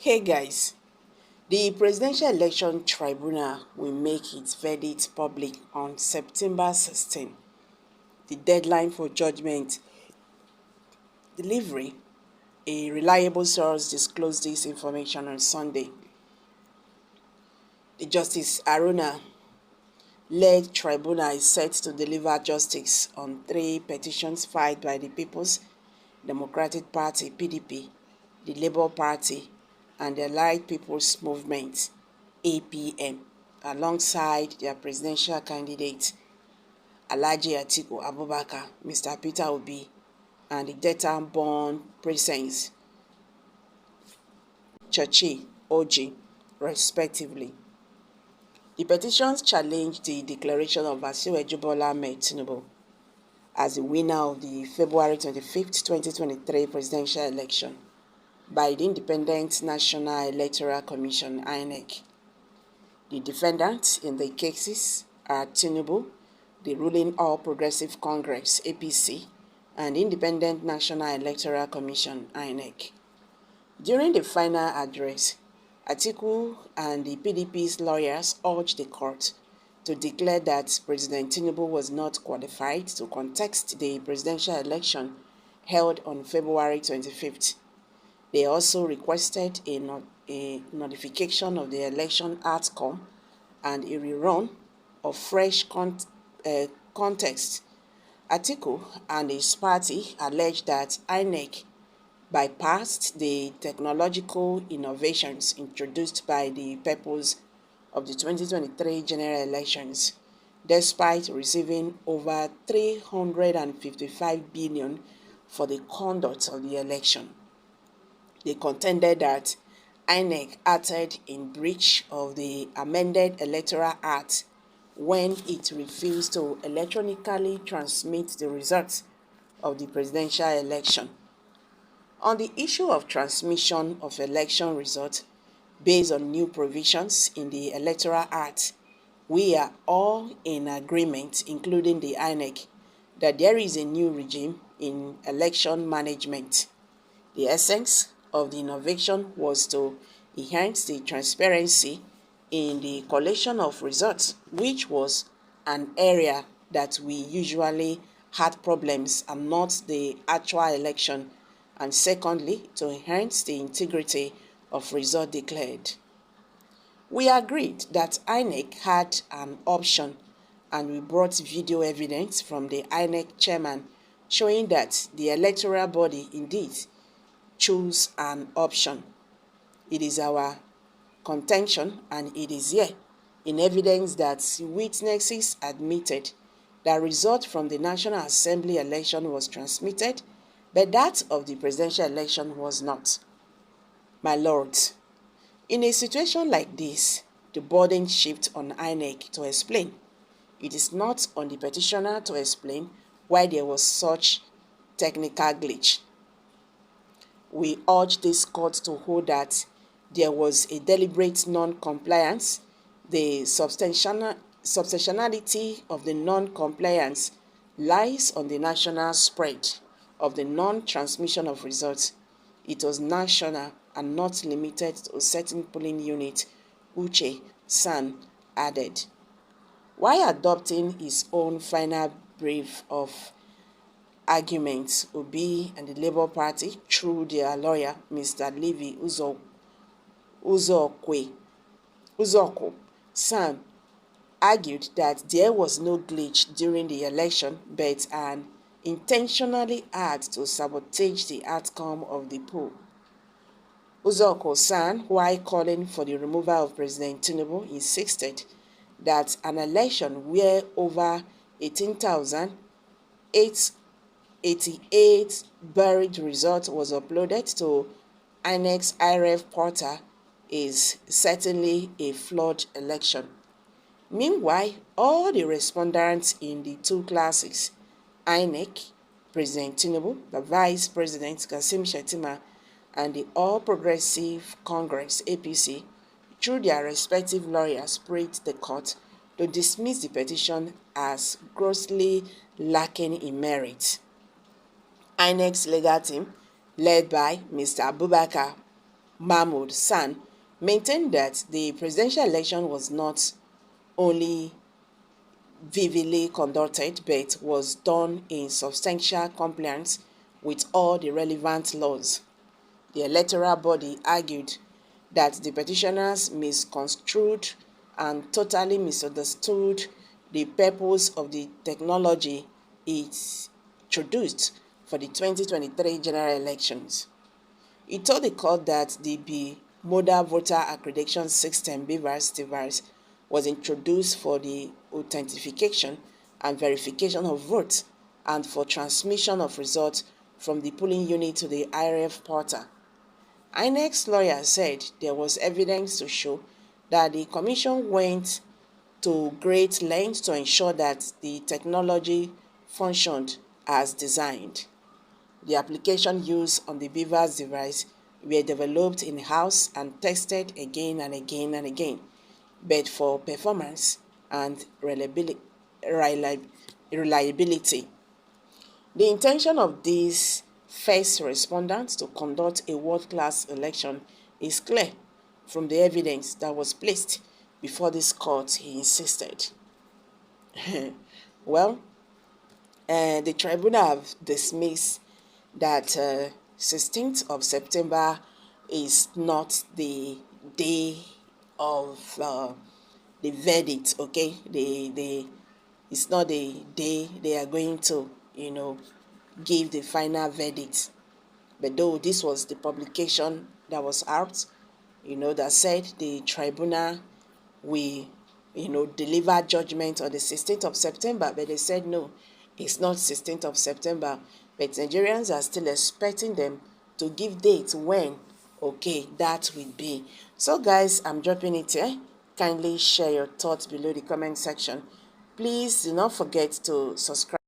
Hey guys, the Presidential Election Tribunal will make its verdict public on September 16. The deadline for judgment delivery. A reliable source disclosed this information on Sunday. The Justice Aruna-led tribunal is set to deliver justice on 3 petitions filed by the People's Democratic Party (PDP), the Labour Party, and the Allied People's Movement (APM), alongside their presidential candidate Alhaji Atiku Abubakar, Mr. Peter Obi, and the Delta-born Prince Churchy Oji, respectively. The petitions challenge the declaration of Asiwaju Bola Ahmed Tinubu as the winner of the February 25, 2023 presidential election by the Independent National Electoral Commission (INEC). The defendants in the cases are Tinubu, the ruling All Progressive Congress (APC), and Independent National Electoral Commission (INEC). During the final address, Atiku and the PDP's lawyers urged the court to declare that President Tinubu was not qualified to contest the presidential election held on February 25th. They also requested a notification of the election outcome and a rerun of fresh context. Atiku and his party alleged that INEC bypassed the technological innovations introduced by the purpose of the 2023 general elections, despite receiving over 355 billion for the conduct of the election. They contended that INEC acted in breach of the amended Electoral Act when it refused to electronically transmit the results of the presidential election. On the issue of transmission of election results based on new provisions in the Electoral Act, we are all in agreement, including the INEC, that there is a new regime in election management. The essence of the innovation was to enhance the transparency in the collation of results, which was an area that we usually had problems and not the actual election, and secondly, to enhance the integrity of results declared. We agreed that INEC had an option, and we brought video evidence from the INEC chairman showing that the electoral body indeed chose an option. It is our contention, and it is here in evidence that witnesses admitted that result from the National Assembly election was transmitted, but that of the presidential election was not. My lords, in a situation like this, the burden shifts on INEC to explain. It is not on the petitioner to explain why there was such technical glitch. We urge this court to hold that there was a deliberate non-compliance. The substantiality of the non-compliance lies on the national spread of the non-transmission of results. It was national and not limited to a certain polling unit, Uche San added. While adopting his own final brief of arguments, Obi and the Labour Party, through their lawyer, Mr. Levi Uzoko San, argued that there was no glitch during the election, but an intentionally had to sabotage the outcome of the poll. Uzoko San, while calling for the removal of President Tinubu, insisted that an election where over 18,888 buried results was uploaded to INEC's IREF portal is certainly a flawed election. Meanwhile, all the respondents in the two classes, INEC, President Tinubu, the Vice President Kassim Shettima, and the All Progressive Congress (APC), through their respective lawyers, prayed the court to dismiss the petition as grossly lacking in merit. INEC's legal team, led by Mr. Abubakar Mahmoud San, maintained that the presidential election was not only vividly conducted but was done in substantial compliance with all the relevant laws. The electoral body argued that the petitioners misconstrued and totally misunderstood the purpose of the technology it introduced for the 2023 general elections. He told the court that the bimodal voter accreditation system (BVAS) device was introduced for the authentication and verification of votes and for transmission of results from the polling unit to the IRF portal. INEC's lawyer said there was evidence to show that the commission went to great lengths to ensure that the technology functioned as designed. The application used on the BVAS device were developed in-house and tested again and again and again, but for performance and reliability. The intention of these first respondents to conduct a world-class election is clear from the evidence that was placed before this court, he insisted. Well, the tribunal have dismissed that 16th of September is not the day of the verdict, okay? It's not the day they are going to, give the final verdict. But though this was the publication that was out, that said the tribunal will, deliver judgment on the 16th of September, but they said no, it's not 16th of September, but Nigerians are still expecting them to give dates when, that will be. So guys, I'm dropping it here. Kindly share your thoughts below the comment section. Please do not forget to subscribe.